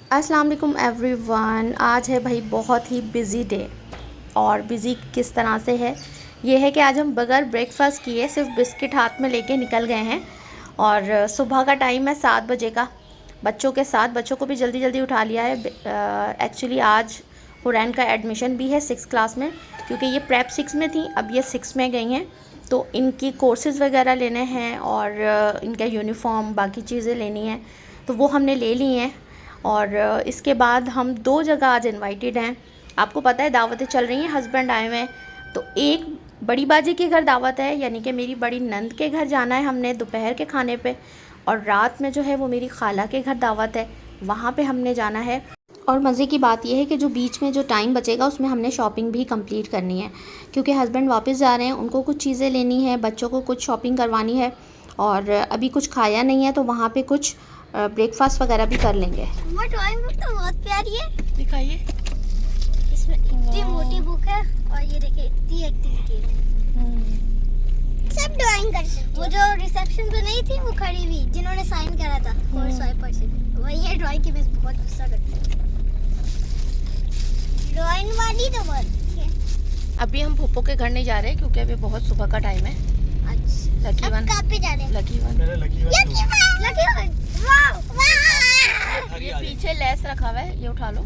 अस्सलाम वालेकुम एवरीवन। आज है भाई बहुत ही बिज़ी डे। और बिज़ी किस तरह से है, ये है कि आज हम बगैर ब्रेकफास्ट किए सिर्फ बिस्किट हाथ में लेके निकल गए हैं। और सुबह का टाइम है 7 बजे का। बच्चों के साथ बच्चों को भी जल्दी जल्दी उठा लिया है। एक्चुअली आज हुरैन का एडमिशन भी है 6 क्लास में, क्योंकि ये प्रेप 6 में थी, अब ये 6 में गई हैं। तो इनकी कोर्सेज़ वगैरह लेने हैं और इनका यूनिफॉर्म बाकी चीज़ें लेनी हैं, तो वो हमने ले ली हैं। और इसके बाद हम 2 जगह आज इनवाइटेड हैं। आपको पता है दावतें चल रही हैं, हस्बैंड आए हुए हैं। तो एक बड़ी बाजी के घर दावत है, यानी कि मेरी बड़ी नंद के घर जाना है हमने दोपहर के खाने पे। और रात में जो है वो मेरी खाला के घर दावत है, वहाँ पे हमने जाना है। और मज़े की बात यह है कि जो बीच में जो टाइम बचेगा उसमें हमने शॉपिंग भी कंप्लीट करनी है, क्योंकि हस्बैंड वापस जा रहे हैं, उनको कुछ चीज़ें लेनी है, बच्चों को कुछ शॉपिंग करवानी है। और अभी कुछ खाया नहीं है, तो वहाँ पे कुछ ब्रेकफास्ट वगैरह भी कर लेंगे। ड्राइंग बुक तो बहुत प्यारी है, दिखाइए। इसमें इतनी मोटी बुक है और ये देखिए इतनी एक्टिविटी है। सब ड्राइंग कर सकते। वो जो रिसेप्शन पे नहीं थी वो खड़ी हुई जिन्होंने साइन करा था कोर्स वाइपर से, वही है ड्राइंग की। मैं बहुत गुस्सा करती हूँ ड्राइंग वाली तो बहुत है। अभी हम फूफो के घर नहीं जा रहे क्योंकि अभी बहुत सुबह का टाइम है। अच्छा, लकी वन कहाँ पे जा रहे हैं? लकी वन वाह। ये पीछे लेस रखा हुआ है, ये उठा लो।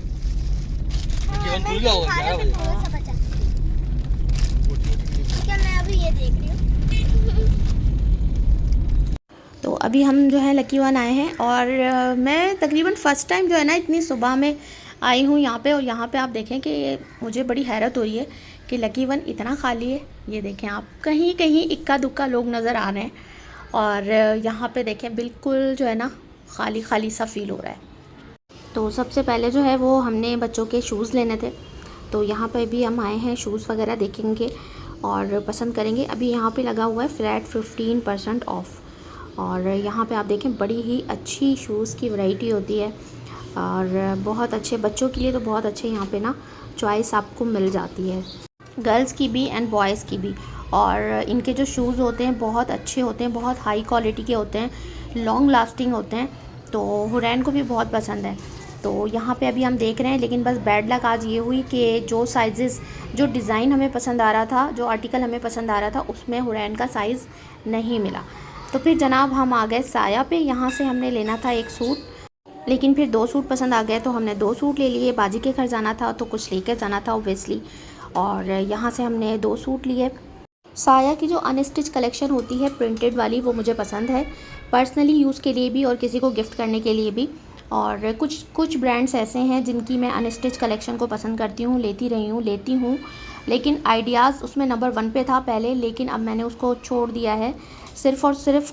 मैं अभी ये देख रही हूँ। तो अभी हम जो है लकी वन आए हैं। और मैं तकरीबन फ़र्स्ट टाइम जो है ना इतनी सुबह में आई हूँ यहाँ पे। और यहाँ पे आप देखें कि मुझे बड़ी हैरत हो रही है कि लकी वन इतना खाली है। ये देखें आप, कहीं कहीं इक्का दुक्का लोग नज़र आ रहे हैं। और यहाँ पे देखें बिल्कुल जो है ना खाली खाली सा फील हो रहा है। तो सबसे पहले जो है वो हमने बच्चों के शूज़ लेने थे, तो यहाँ पे भी हम आए हैं, शूज़ वगैरह देखेंगे और पसंद करेंगे। अभी यहाँ पे लगा हुआ है फ्लैट 15% ऑफ़। और यहाँ पे आप देखें बड़ी ही अच्छी शूज़ की वैरायटी होती है और बहुत अच्छे बच्चों के लिए तो बहुत अच्छे यहाँ पे ना चॉइस आपको मिल जाती है, गर्ल्स की भी एंड बॉयज़ की भी। और इनके जो शूज़ होते हैं बहुत अच्छे होते हैं, बहुत हाई क्वालिटी के होते हैं, लॉन्ग लास्टिंग होते हैं। तो हुरैन को भी बहुत पसंद है। तो यहाँ पे अभी हम देख रहे हैं, लेकिन बस बैड लक आज ये हुई कि जो साइज़ेस, जो डिज़ाइन हमें पसंद आ रहा था, जो आर्टिकल हमें पसंद आ रहा था, उसमें हुरैन का साइज़ नहीं मिला। तो फिर जनाब हम आ गए साया पे। यहाँ से हमने लेना था एक सूट, लेकिन फिर 2 सूट पसंद आ गए तो हमने 2 सूट ले लिए। बाजी के घर जाना था तो कुछ लेकर जाना था ओब्वियसली। और यहाँ से हमने 2 सूट लिए। साया की जो अनस्टिच कलेक्शन होती है प्रिंटेड वाली, वो मुझे पसंद है पर्सनली यूज़ के लिए भी और किसी को गिफ्ट करने के लिए भी। और कुछ ब्रांड्स ऐसे हैं जिनकी मैं अनस्टिच कलेक्शन को पसंद करती हूँ, लेती हूँ। लेकिन आइडियाज़ उसमें नंबर 1 पे था पहले, लेकिन अब मैंने उसको छोड़ दिया है सिर्फ़ और सिर्फ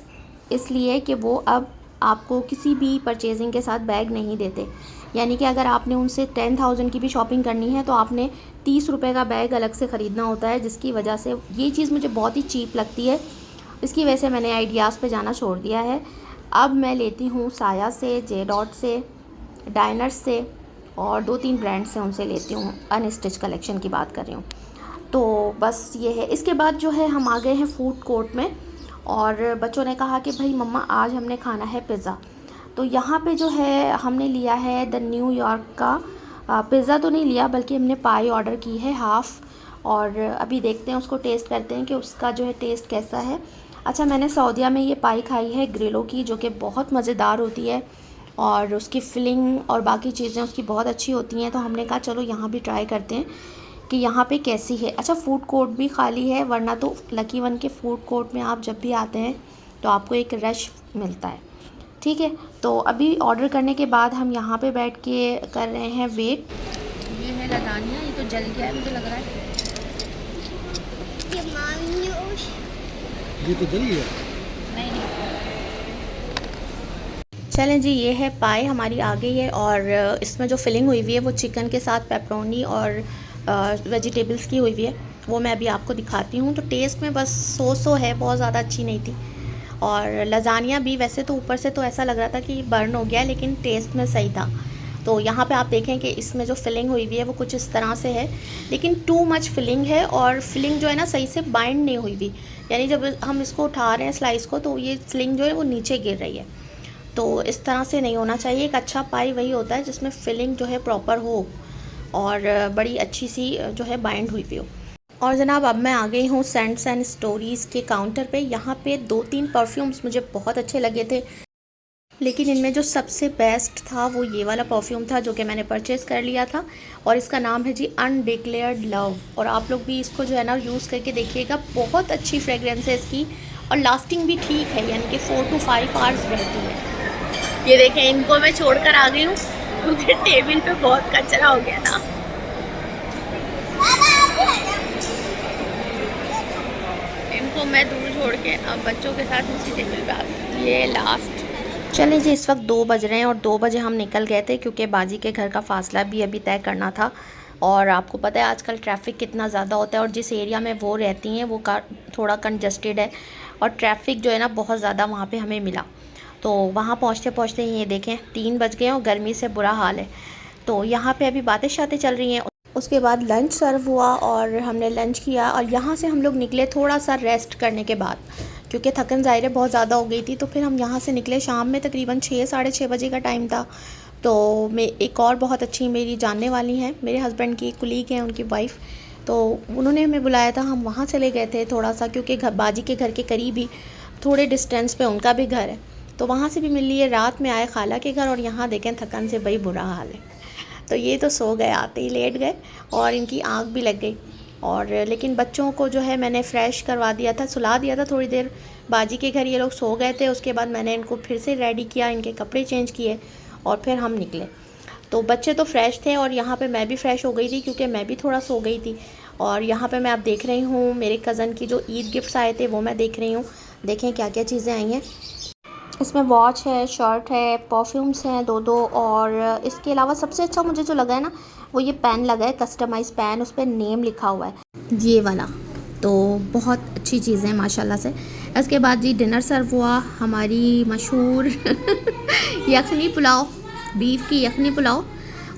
इसलिए कि वो अब आपको किसी भी परचेजिंग के साथ बैग नहीं देते। यानी कि अगर आपने उनसे 10,000 की भी शॉपिंग करनी है तो आपने 30 रुपये का बैग अलग से ख़रीदना होता है, जिसकी वजह से ये चीज़ मुझे बहुत ही चीप लगती है। इसकी वजह से मैंने आइडियाज़ पे जाना छोड़ दिया है। अब मैं लेती हूँ साया से, जे डॉट से, डायनर्स से और 2-3 ब्रांड से उनसे लेती हूँ। अनस्टिच कलेक्शन की बात कर रही हूँ। तो बस ये है। इसके बाद जो है हम आ गए हैं फूड कोर्ट में। और बच्चों ने कहा कि भाई मम्मा आज हमने खाना है पिज़्ज़ा। तो यहाँ पे जो है हमने लिया है द न्यूयॉर्क का पिज़्ज़ा। तो नहीं लिया, बल्कि हमने पाई ऑर्डर की है हाफ़। और अभी देखते हैं, उसको टेस्ट करते हैं कि उसका जो है टेस्ट कैसा है। अच्छा, मैंने सऊदीया में ये पाई खाई है ग्रिलो की, जो कि बहुत मज़ेदार होती है और उसकी फिलिंग और बाकी चीज़ें उसकी बहुत अच्छी होती हैं। तो हमने कहा चलो यहाँ भी ट्राई करते हैं कि यहाँ पे कैसी है। अच्छा, फ़ूड कोर्ट भी खाली है, वरना तो लकी वन के फ़ूड कोर्ट में आप जब भी आते हैं तो आपको एक रश मिलता है। ठीक है, तो अभी ऑर्डर करने के बाद हम यहाँ पे बैठ के कर रहे हैं वेट। ये है लदानिया, ये तो जल गया है मुझे लग रहा है। ये तो जल गया। नहीं। चलें जी, ये है पाई हमारी आ गई है। और इसमें जो फिलिंग हुई हुई है वो चिकन के साथ पेपरोनी और वेजिटेबल्स की हुई हुई है, वो मैं अभी आपको दिखाती हूँ। तो टेस्ट में बस सो है, बहुत ज़्यादा अच्छी नहीं थी। और लजानिया भी वैसे तो ऊपर से तो ऐसा लग रहा था कि बर्न हो गया, लेकिन टेस्ट में सही था। तो यहाँ पे आप देखें कि इसमें जो फिलिंग हुई हुई है वो कुछ इस तरह से है, लेकिन टू मच फिलिंग है। और फिलिंग जो है ना सही से बाइंड नहीं हुई हुई, यानी जब हम इसको उठा रहे हैं स्लाइस को तो ये फिलिंग जो है वो नीचे गिर रही है। तो इस तरह से नहीं होना चाहिए। एक अच्छा पाई वही होता है जिसमें फिलिंग जो है प्रॉपर हो और बड़ी अच्छी सी जो है बाइंड हुई हुई हो। और जनाब अब मैं आ गई हूँ सेंट्स एंड स्टोरीज़ के काउंटर पे। यहाँ पे 2-3 परफ्यूम्स मुझे बहुत अच्छे लगे थे, लेकिन इनमें जो सबसे बेस्ट था वो ये वाला परफ्यूम था जो कि मैंने परचेज़ कर लिया था, और इसका नाम है जी अनडिक्लेयर्ड लव। और आप लोग भी इसको जो है ना यूज़ करके देखिएगा, बहुत अच्छी फ्रेगरेंस है इसकी और लास्टिंग भी ठीक है, यानी कि 4 to 5 आवर्स रहती है। ये देखें, इनको मैं छोड़ कर आ गई हूँ क्योंकि टेबल पे बहुत कचरा हो गया था। इनको मैं दूर छोड़ के अब बच्चों के साथ उसी टेबल पे आ गई। ये लास्ट। चलें जी, इस वक्त 2 बज रहे हैं और 2 बजे हम निकल गए थे क्योंकि बाजी के घर का फासला भी अभी तय करना था। और आपको पता है आजकल ट्रैफिक कितना ज़्यादा होता है, और जिस एरिया में वो रहती हैं वो थोड़ा कंजस्टेड है और ट्रैफिक जो है ना बहुत ज़्यादा वहाँ पे हमें मिला। तो वहाँ पहुँचते पहुँचते ये देखें 3 बज गए और गर्मी से बुरा हाल है। तो यहाँ पे अभी बातें शातें चल रही हैं। उसके बाद लंच सर्व हुआ और हमने लंच किया, और यहाँ से हम लोग निकले थोड़ा सा रेस्ट करने के बाद, क्योंकि थकन ज़ाहिर बहुत ज़्यादा हो गई थी। तो फिर हम यहाँ से निकले शाम में, तकरीबन 6-6:30 बजे का टाइम था। तो मैं एक और बहुत अच्छी मेरी जानने वाली हैं, मेरे हस्बैंड की कुलीग हैं, उनकी वाइफ, तो उन्होंने हमें बुलाया था, हम वहाँ चले गए थे थोड़ा सा, क्योंकि बाजी के घर के करीब ही थोड़े डिस्टेंस पे उनका भी घर है, तो वहाँ से भी मिल लिए। रात में आए खाला के घर और यहाँ देखें थकन से बड़ी बुरा हाल है। तो ये तो सो गए, आते ही लेट गए और इनकी आँख भी लग गई। और लेकिन बच्चों को जो है मैंने फ़्रेश करवा दिया था, सुला दिया था थोड़ी देर। बाजी के घर ये लोग सो गए थे, उसके बाद मैंने इनको फिर से रेडी किया, इनके कपड़े चेंज किए और फिर हम निकले। तो बच्चे तो फ्रेश थे और यहाँ पे मैं भी फ़्रेश हो गई थी क्योंकि मैं भी थोड़ा सो गई थी। और यहाँ पे मैं आप देख रही हूँ मेरे कज़न की जो ईद गिफ्ट्स आए थे वो मैं देख रही हूँ। देखें क्या क्या चीज़ें आई हैं। इसमें वॉच है, शर्ट है, परफ्यूम्स हैं 2-2, और इसके अलावा सबसे अच्छा मुझे जो लगा है ना वो ये पेन लगा है, कस्टमाइज़ पेन, उस पर नेम लिखा हुआ है ये वाला। तो बहुत अच्छी चीज़ें हैं माशाल्लाह से। इसके बाद जी डिनर सर्व हुआ, हमारी मशहूर यखनी पुलाव, बीफ की यखनी पुलाव,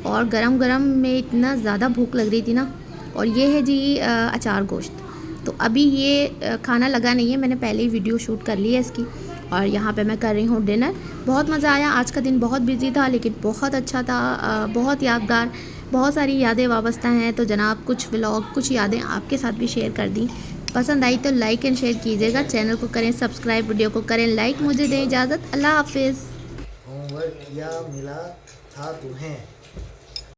और गरम गरम में इतना ज़्यादा भूख लग रही थी ना। और ये है जी अचार गोश्त। तो अभी ये खाना लगा नहीं है, मैंने पहले ही वीडियो शूट कर ली है इसकी। और यहाँ पे मैं कर रही हूँ डिनर। बहुत मज़ा आया, आज का दिन बहुत बिजी था लेकिन बहुत अच्छा था, बहुत यादगार, बहुत सारी यादें वाबस्ता हैं। तो जनाब कुछ व्लॉग, कुछ यादें आपके साथ भी शेयर कर दी। पसंद आई तो लाइक एंड शेयर कीजिएगा, चैनल को करें सब्सक्राइब, वीडियो को करें लाइक। मुझे दें इजाज़त, अल्लाह हाफिज़। होमवर्क किया मिला था तुम्हें।